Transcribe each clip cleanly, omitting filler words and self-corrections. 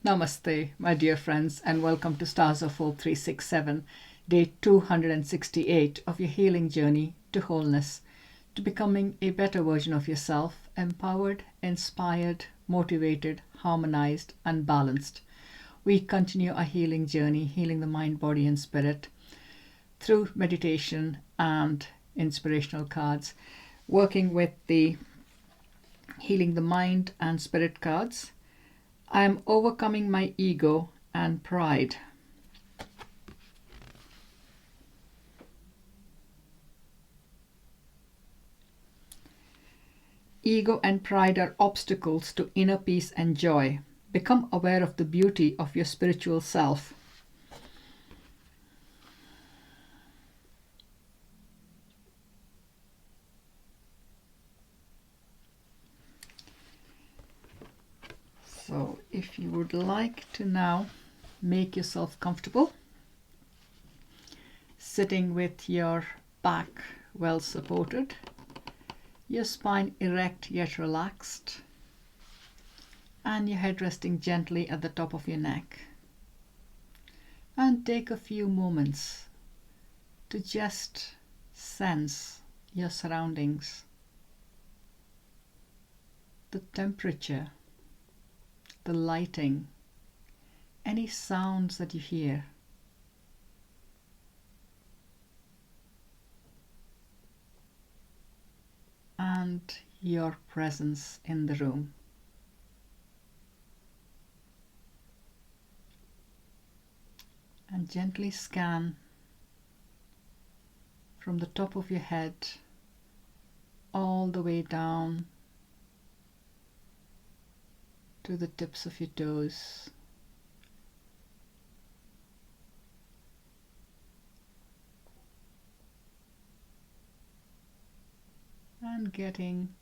Namaste, my dear friends, and welcome to Stars of Hope 367, day 268 of your healing journey to wholeness, to becoming a better version of yourself, empowered, inspired, motivated, harmonized, and balanced. We continue our healing journey, healing the mind, body, and spirit through meditation and inspirational cards, working with the healing the mind and spirit cards. I am overcoming my ego and pride. Ego and pride are obstacles to inner peace and joy. Become aware of the beauty of your spiritual self. So if you would like to now make yourself comfortable, sitting with your back well supported, your spine erect yet relaxed, and your head resting gently at the top of your neck. And take a few moments to just sense your surroundings, the temperature, the lighting, any sounds that you hear. And your presence in the room. And gently scan from the top of your head all the way down to the tips of your toes. And getting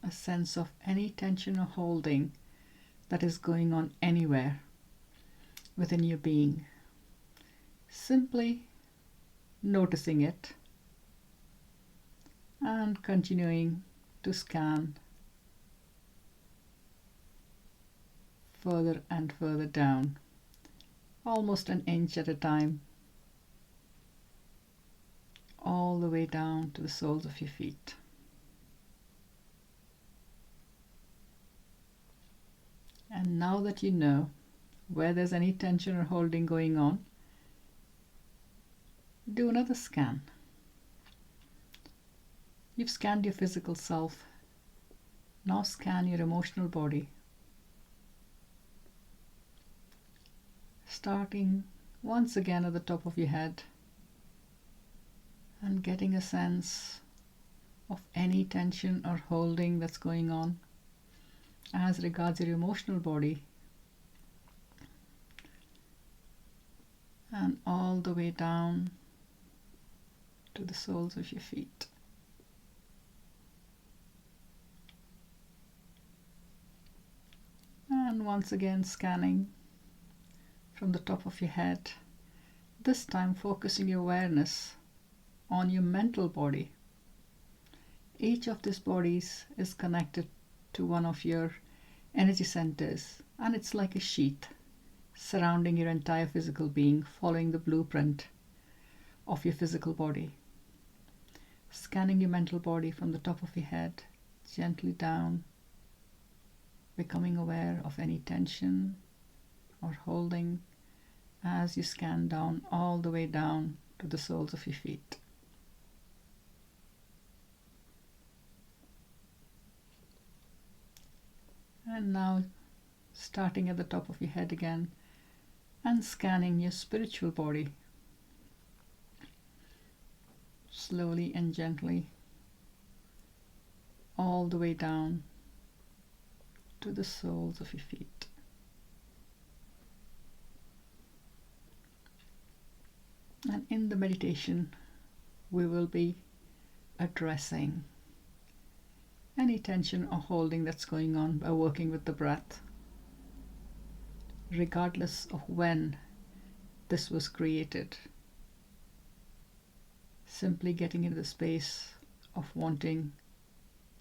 a sense of any tension or holding that is going on anywhere within your being. Simply noticing it and continuing to scan further and further down, almost an inch at a time, all the way down to the soles of your feet. And now that you know where there's any tension or holding going on, do another scan. You've scanned your physical self. Now scan your emotional body. Starting once again at the top of your head and getting a sense of any tension or holding that's going on as regards your emotional body, and all the way down to the soles of your feet. And once again scanning from the top of your head, this time focusing your awareness on your mental body. Each of these bodies is connected to one of your energy centers, and it's like a sheath surrounding your entire physical being, following the blueprint of your physical body. Scanning your mental body from the top of your head, gently down, becoming aware of any tension or holding as you scan down all the way down to the soles of your feet. And now starting at the top of your head again and scanning your spiritual body, slowly and gently, all the way down to the soles of your feet. And in the meditation, we will be addressing any tension or holding that's going on by working with the breath, regardless of when this was created. Simply getting into the space of wanting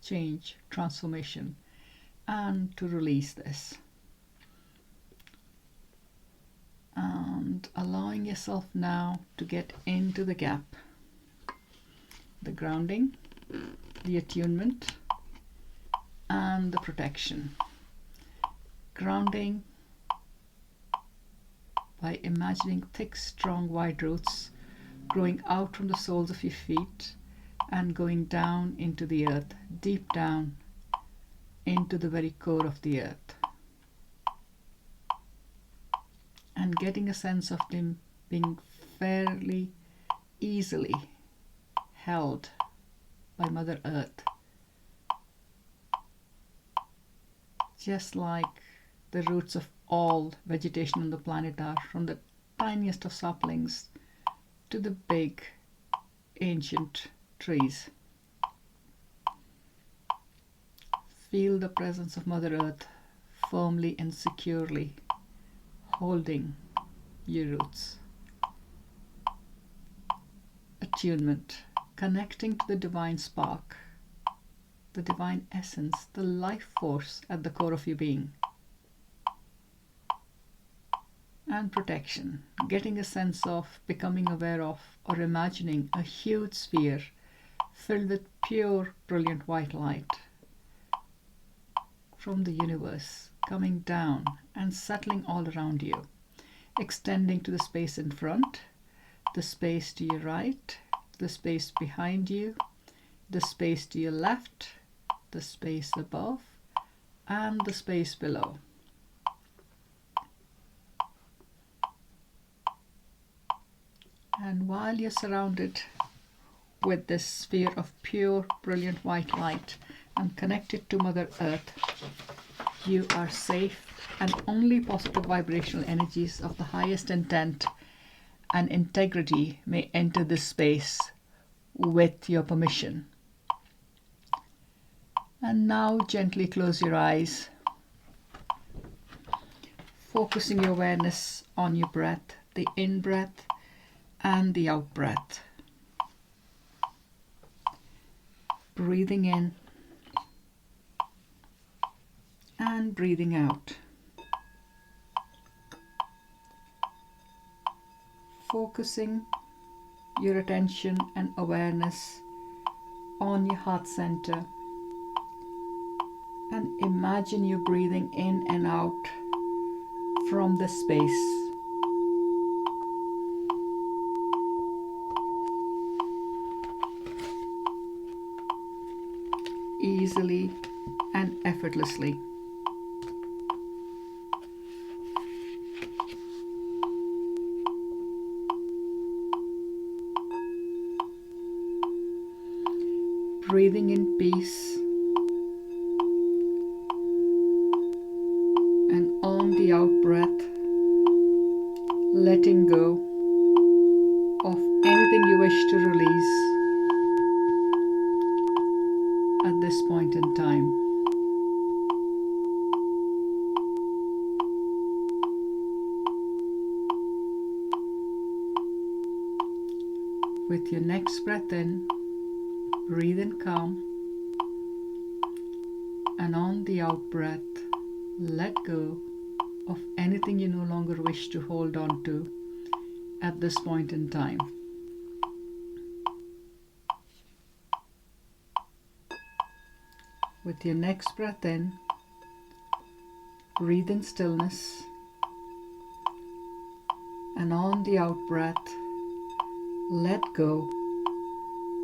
change, transformation, and to release this. And allowing yourself now to get into the gap, the grounding, the attunement, and the protection. Grounding by imagining thick, strong, wide roots growing out from the soles of your feet and going down into the earth, deep down into the very core of the earth. And getting a sense of them being fairly easily held by Mother Earth, just like the roots of all vegetation on the planet are, from the tiniest of saplings to the big ancient trees. Feel the presence of Mother Earth firmly and securely holding your roots. Attunement, connecting to the divine spark, the divine essence, the life force at the core of your being. And protection, getting a sense of becoming aware of or imagining a huge sphere filled with pure, brilliant white light from the universe, coming down and settling all around you, extending to the space in front, the space to your right, the space behind you, the space to your left, the space above, and the space below. And while you're surrounded with this sphere of pure, brilliant white light and connected to Mother Earth, you are safe, and only positive vibrational energies of the highest intent and integrity may enter this space with your permission. And now gently close your eyes, focusing your awareness on your breath, the in-breath and the out-breath. Breathing in and breathing out. Focusing your attention and awareness on your heart center, and imagine you breathing in and out from this space. Easily and effortlessly. Breathing in peace, and on the out breath, letting go of anything you wish to release at this point in time. With your next breath in, breathe in calm, and on the out breath, let go of anything you no longer wish to hold on to at this point in time. With your next breath in, breathe in stillness, and on the out breath, let go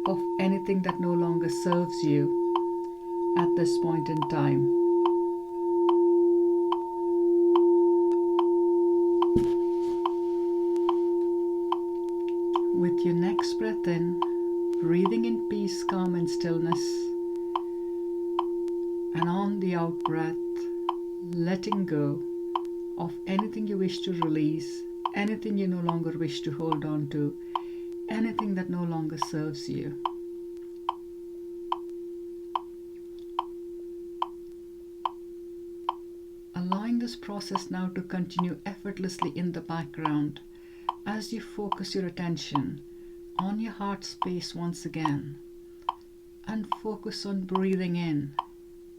of anything that no longer serves you at this point in time. With your next breath in, breathing in peace, calm and stillness, and on the out breath, letting go of anything you wish to release, anything you no longer wish to hold on to, anything that no longer serves you. Allowing this process now to continue effortlessly in the background as you focus your attention on your heart space once again, and focus on breathing in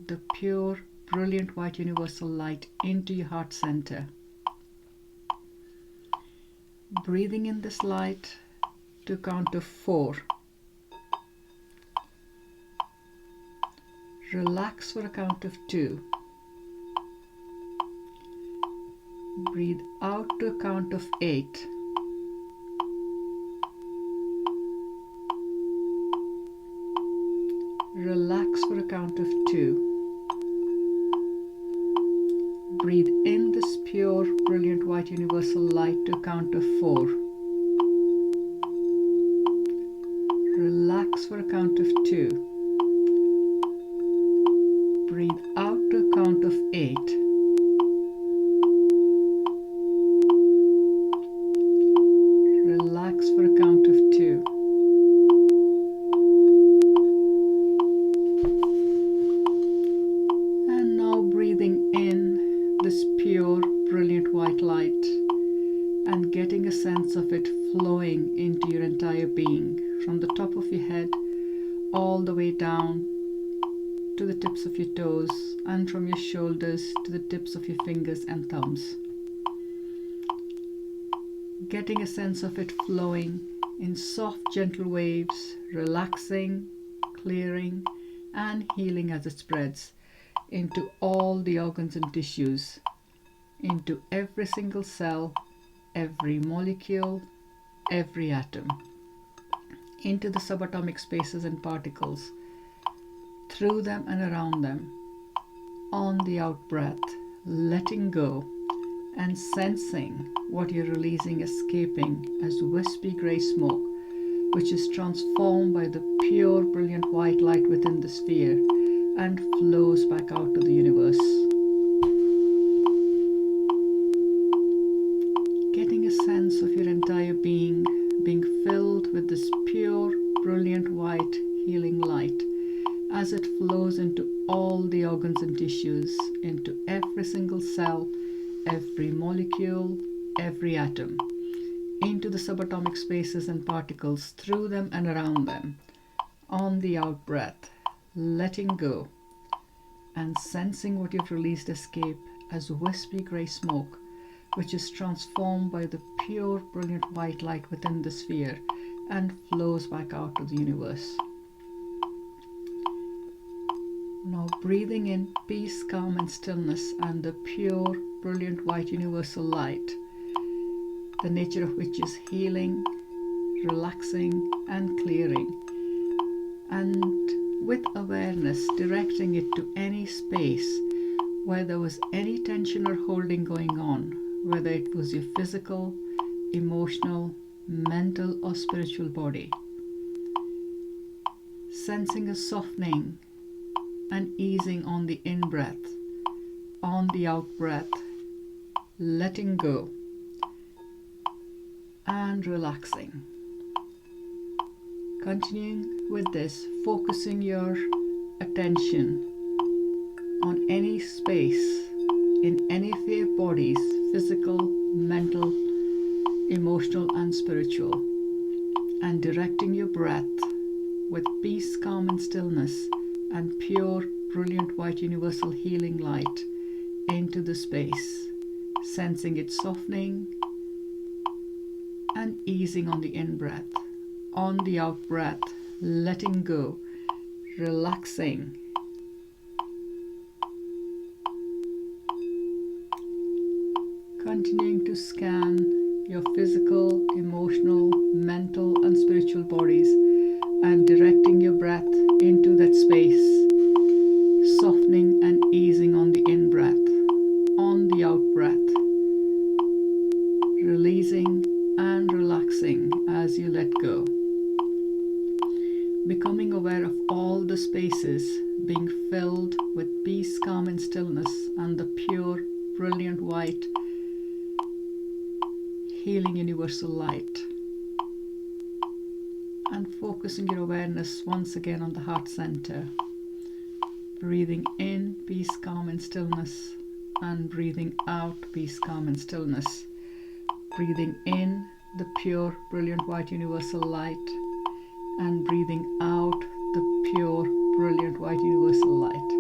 the pure, brilliant white universal light into your heart center. Breathing in this light to count of 4. Relax for a count of 2. Breathe out to a count of 8. Relax for a count of 2. Breathe in this pure, brilliant white universal light to a count of 4. Relax for a count of 2. Breathe out to a count of 8. Relax for a count of 2. And now breathing in this pure, brilliant white light and getting a sense of it flowing into your entire being, from the top of your head all the way down to the tips of your toes, and from your shoulders to the tips of your fingers and thumbs. Getting a sense of it flowing in soft, gentle waves, relaxing, clearing, and healing as it spreads into all the organs and tissues, into every single cell, every molecule, every atom, into the subatomic spaces and particles, through them and around them. On the out breath, letting go and sensing what you're releasing escaping as wispy grey smoke, which is transformed by the pure, brilliant white light within the sphere and flows back out to the universe. Getting a sense of your entire being being filled with this pure, brilliant white healing light as it flows into all the organs and tissues, into every single cell, every molecule, every atom, into the subatomic spaces and particles, through them and around them. On the out breath, letting go and sensing what you've released escape as wispy grey smoke, which is transformed by the pure, brilliant white light within the sphere and flows back out to the universe. Now breathing in peace, calm and stillness and the pure, brilliant white universal light, the nature of which is healing, relaxing and clearing, and with awareness directing it to any space where there was any tension or holding going on, whether it was your physical, emotional, mental or spiritual body. Sensing a softening and easing on the in-breath, on the out-breath, letting go and relaxing. Continuing with this, focusing your attention on any space in any of your bodies, physical, mental, emotional and spiritual, and directing your breath with peace, calm and stillness and pure, brilliant white universal healing light into the space, sensing it softening and easing on the in-breath. On the out-breath, letting go, relaxing. Continuing to scan your physical, emotional, mental and spiritual bodies and directing your breath into that space, softening and easing on the in-breath. On the out-breath, releasing and relaxing as you let go. Becoming aware of all the spaces being filled with peace, calm and stillness and the pure, brilliant white healing universal light. And focusing your awareness once again on the heart center. Breathing in peace, calm and stillness, and breathing out peace, calm and stillness. Breathing in the pure, brilliant white universal light, and breathing out the pure, brilliant white universal light.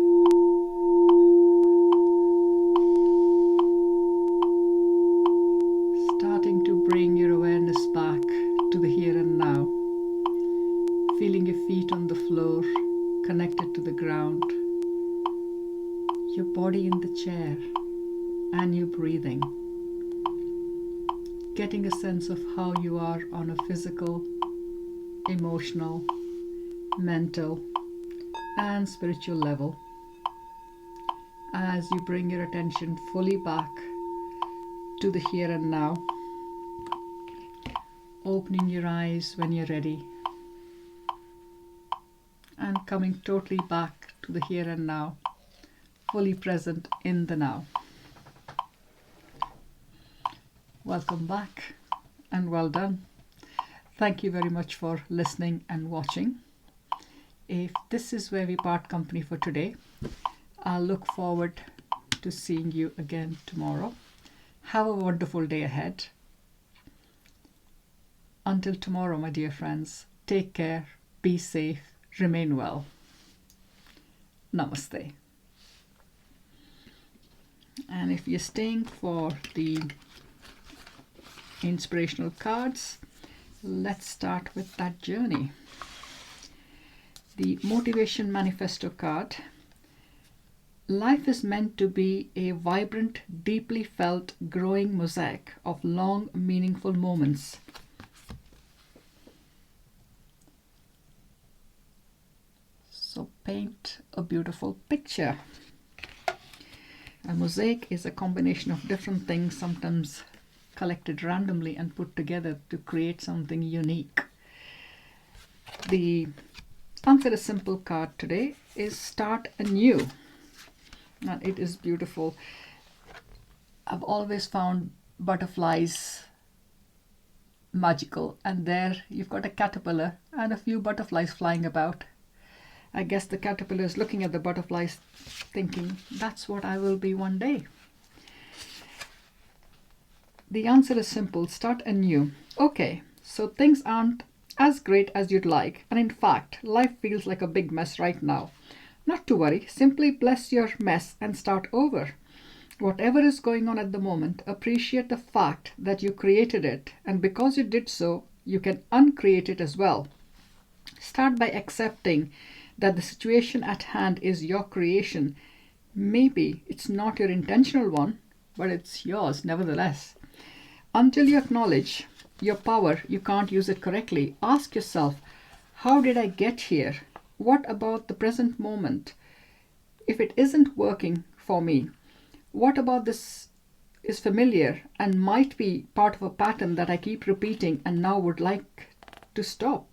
Starting to bring your awareness your body in the chair and you breathing, getting a sense of how you are on a physical, emotional, mental, and spiritual level as you bring your attention fully back to the here and now, opening your eyes when you're ready and coming totally back to the here and now, fully present in the now. Welcome back and well done. Thank you very much for listening and watching. If this is where we part company for today, I'll look forward to seeing you again tomorrow. Have a wonderful day ahead. Until tomorrow, my dear friends, take care, be safe, remain well. Namaste. And if you're staying for the inspirational cards, let's start with that journey. The Motivation Manifesto card. Life is meant to be a vibrant, deeply felt, growing mosaic of long, meaningful moments. So paint a beautiful picture. A mosaic is a combination of different things, sometimes collected randomly and put together to create something unique. The Answer a Simple card today is Start Anew. And it is beautiful. I've always found butterflies magical, and there you've got a caterpillar and a few butterflies flying about. I guess the caterpillar is looking at the butterflies thinking, that's what I will be one day. The answer is simple, start anew. Okay, so things aren't as great as you'd like, and in fact, life feels like a big mess right now. Not to worry, simply bless your mess and start over. Whatever is going on at the moment, appreciate the fact that you created it, and because you did so, you can uncreate it as well. Start by accepting that the situation at hand is your creation. Maybe it's not your intentional one, but it's yours nevertheless. Until you acknowledge your power, you can't use it correctly. Ask yourself, how did I get here? What about the present moment? If it isn't working for me, what about this is familiar and might be part of a pattern that I keep repeating and now would like to stop?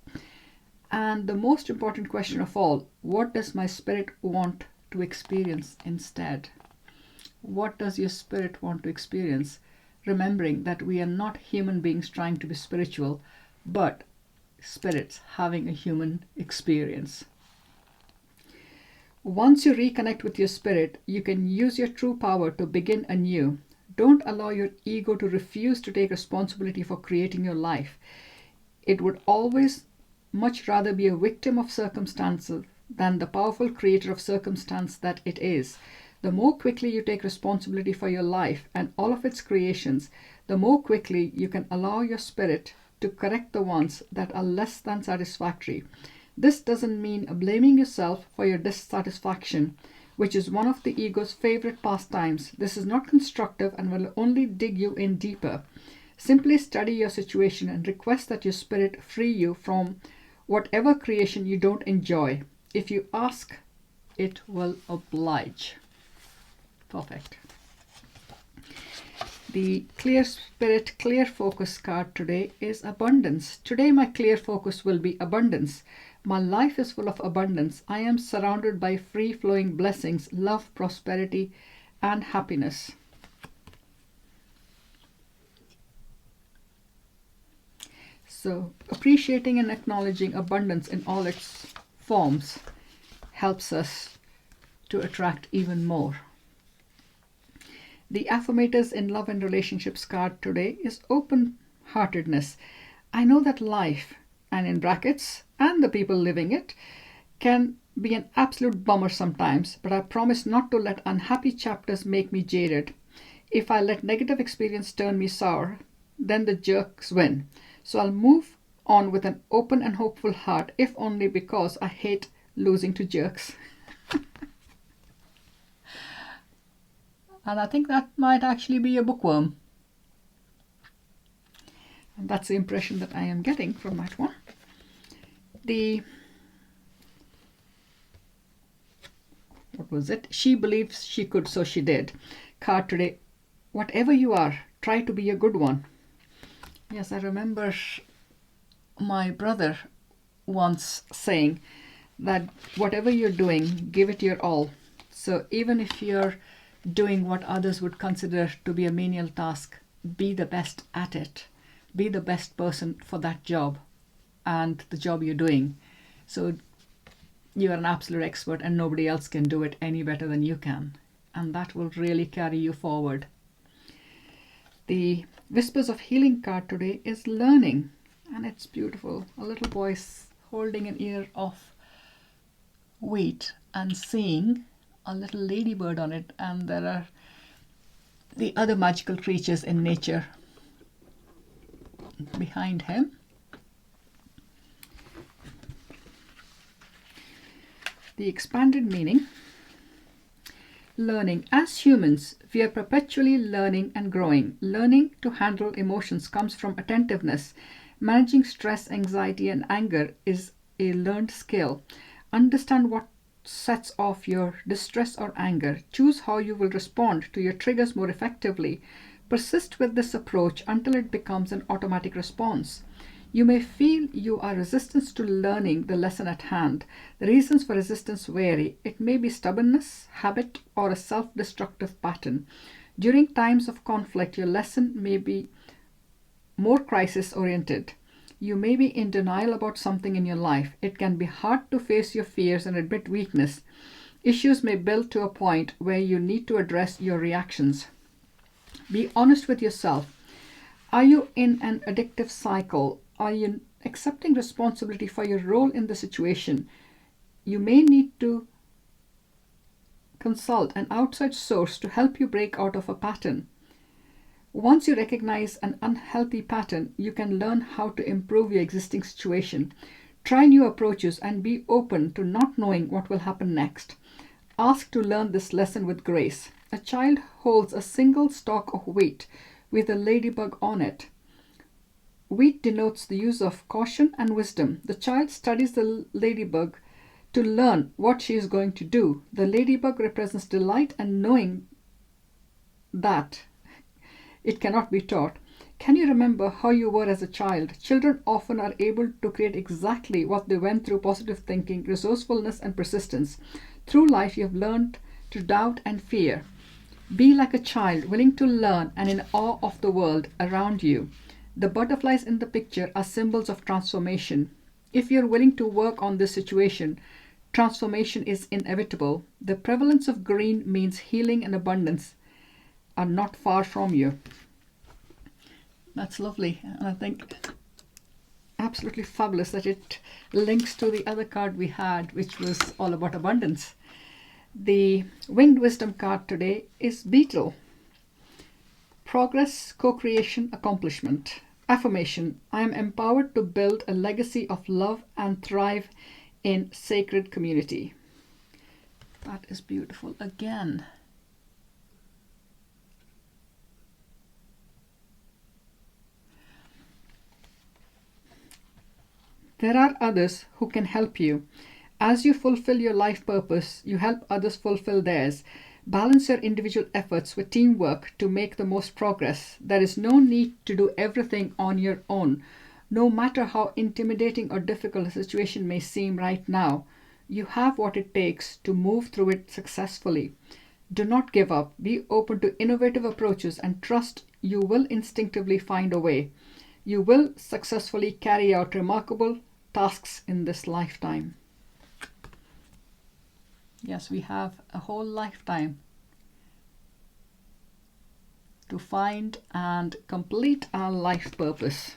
And the most important question of all, what does my spirit want to experience instead? What does your spirit want to experience? Remembering that we are not human beings trying to be spiritual, but spirits having a human experience. Once you reconnect with your spirit, you can use your true power to begin anew. Don't allow your ego to refuse to take responsibility for creating your life. It would always much rather be a victim of circumstances than the powerful creator of circumstance that it is. The more quickly you take responsibility for your life and all of its creations, the more quickly you can allow your spirit to correct the ones that are less than satisfactory. This doesn't mean blaming yourself for your dissatisfaction, which is one of the ego's favorite pastimes. This is not constructive and will only dig you in deeper. Simply study your situation and request that your spirit free you from whatever creation you don't enjoy. If you ask, it will oblige. Perfect. The Clear Spirit, Clear Focus card today is abundance. Today my clear focus will be abundance. My life is full of abundance. I am surrounded by free-flowing blessings, love, prosperity, and happiness. So, appreciating and acknowledging abundance in all its forms helps us to attract even more. The Affirmators in Love and Relationships card today is open-heartedness. I know that life, and in brackets, and the people living it, can be an absolute bummer sometimes, but I promise not to let unhappy chapters make me jaded. If I let negative experience turn me sour, then the jerks win. So I'll move on with an open and hopeful heart, if only because I hate losing to jerks. And I think that might actually be a bookworm. And that's the impression that I am getting from that one. What was it? She believes she could, so she did. Card today. Whatever you are, try to be a good one. Yes, I remember my brother once saying that whatever you're doing, give it your all. So even if you're doing what others would consider to be a menial task, be the best at it. Be the best person for that job and the job you're doing. So you are an absolute expert and nobody else can do it any better than you can. And that will really carry you forward. The Whispers of Healing card today is learning. And it's beautiful. A little boy holding an ear of wheat and seeing a little ladybird on it. And there are the other magical creatures in nature behind him. The expanded meaning. Learning. As humans, we are perpetually learning and growing. Learning to handle emotions comes from attentiveness. Managing stress, anxiety, and anger is a learned skill. Understand what sets off your distress or anger. Choose how you will respond to your triggers more effectively. Persist with this approach until it becomes an automatic response. You may feel you are resistant to learning the lesson at hand. The reasons for resistance vary. It may be stubbornness, habit, or a self-destructive pattern. During times of conflict, your lesson may be more crisis-oriented. You may be in denial about something in your life. It can be hard to face your fears and admit weakness. Issues may build to a point where you need to address your reactions. Be honest with yourself. Are you in an addictive cycle? Are you accepting responsibility for your role in the situation? You may need to consult an outside source to help you break out of a pattern. Once you recognize an unhealthy pattern, you can learn how to improve your existing situation. Try new approaches and be open to not knowing what will happen next. Ask to learn this lesson with grace. A child holds a single stalk of wheat with a ladybug on it. Wheat denotes the use of caution and wisdom. The child studies the ladybug to learn what she is going to do. The ladybug represents delight and knowing that it cannot be taught. Can you remember how you were as a child? Children often are able to create exactly what they went through: positive thinking, resourcefulness, and persistence. Through life, you have learned to doubt and fear. Be like a child, willing to learn and in awe of the world around you. The butterflies in the picture are symbols of transformation. If you're willing to work on this situation, transformation is inevitable. The prevalence of green means healing and abundance are not far from you. That's lovely. And I think absolutely fabulous that it links to the other card we had, which was all about abundance. The Winged Wisdom card today is Beetle. Progress, co-creation, accomplishment. Affirmation. I am empowered to build a legacy of love and thrive in sacred community. That is beautiful again. There are others who can help you. As you fulfill your life purpose, you help others fulfill theirs. Balance your individual efforts with teamwork to make the most progress. There is no need to do everything on your own. No matter how intimidating or difficult a situation may seem right now, you have what it takes to move through it successfully. Do not give up. Be open to innovative approaches and trust you will instinctively find a way. You will successfully carry out remarkable tasks in this lifetime. Yes, we have a whole lifetime to find and complete our life purpose.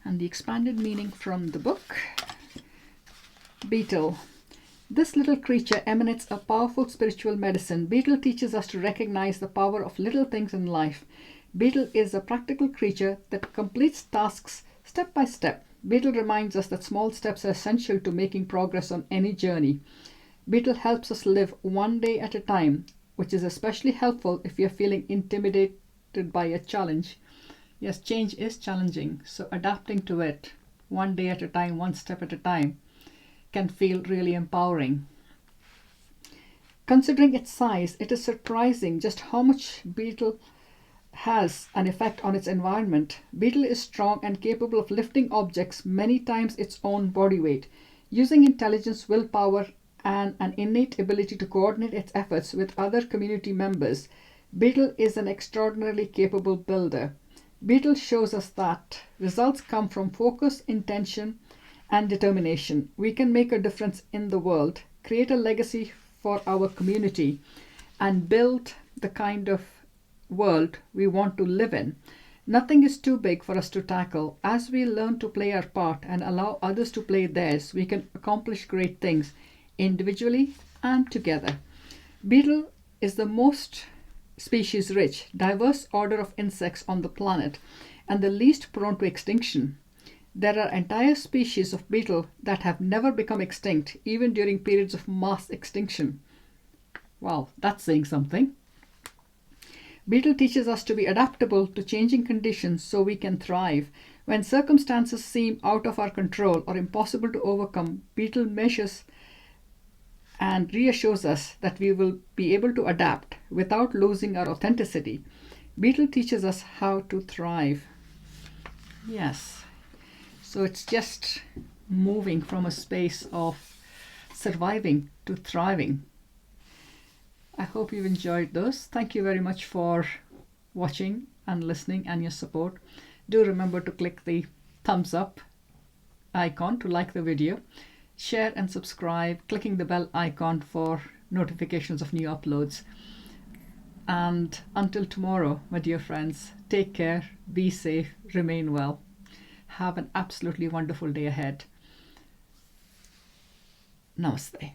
And the expanded meaning from the book. Beetle. This little creature emanates a powerful spiritual medicine. Beetle teaches us to recognize the power of little things in life. Beetle is a practical creature that completes tasks step by step. Beetle reminds us that small steps are essential to making progress on any journey. Beetle helps us live one day at a time which is especially helpful if you're feeling intimidated by a challenge. Yes, change is challenging, so adapting to it one day at a time, one step at a time, can feel really empowering. Considering its size, it is surprising just how much beetle has an effect on its environment. Beetle is strong and capable of lifting objects many times its own body weight. Using intelligence, willpower, and an innate ability to coordinate its efforts with other community members, Beetle is an extraordinarily capable builder. Beetle shows us that results come from focus, intention, and determination. We can make a difference in the world, create a legacy for our community, and build the kind of world we want to live in. Nothing is too big for us to tackle. As we learn to play our part and allow others to play theirs, we can accomplish great things individually and together. Beetle is the most species rich, diverse order of insects on the planet and the least prone to extinction. There are entire species of beetle that have never become extinct, even during periods of mass extinction. Wow, that's saying something. Beetle teaches us to be adaptable to changing conditions so we can thrive. When circumstances seem out of our control or impossible to overcome, Beetle measures and reassures us that we will be able to adapt without losing our authenticity. Beetle teaches us how to thrive. Yes, so it's just moving from a space of surviving to thriving. I hope you've enjoyed those. Thank you very much for watching and listening and your support. Do remember to click the thumbs up icon to like the video. Share and subscribe, clicking the bell icon for notifications of new uploads. And until tomorrow, my dear friends, take care, be safe, remain well. Have an absolutely wonderful day ahead. Namaste.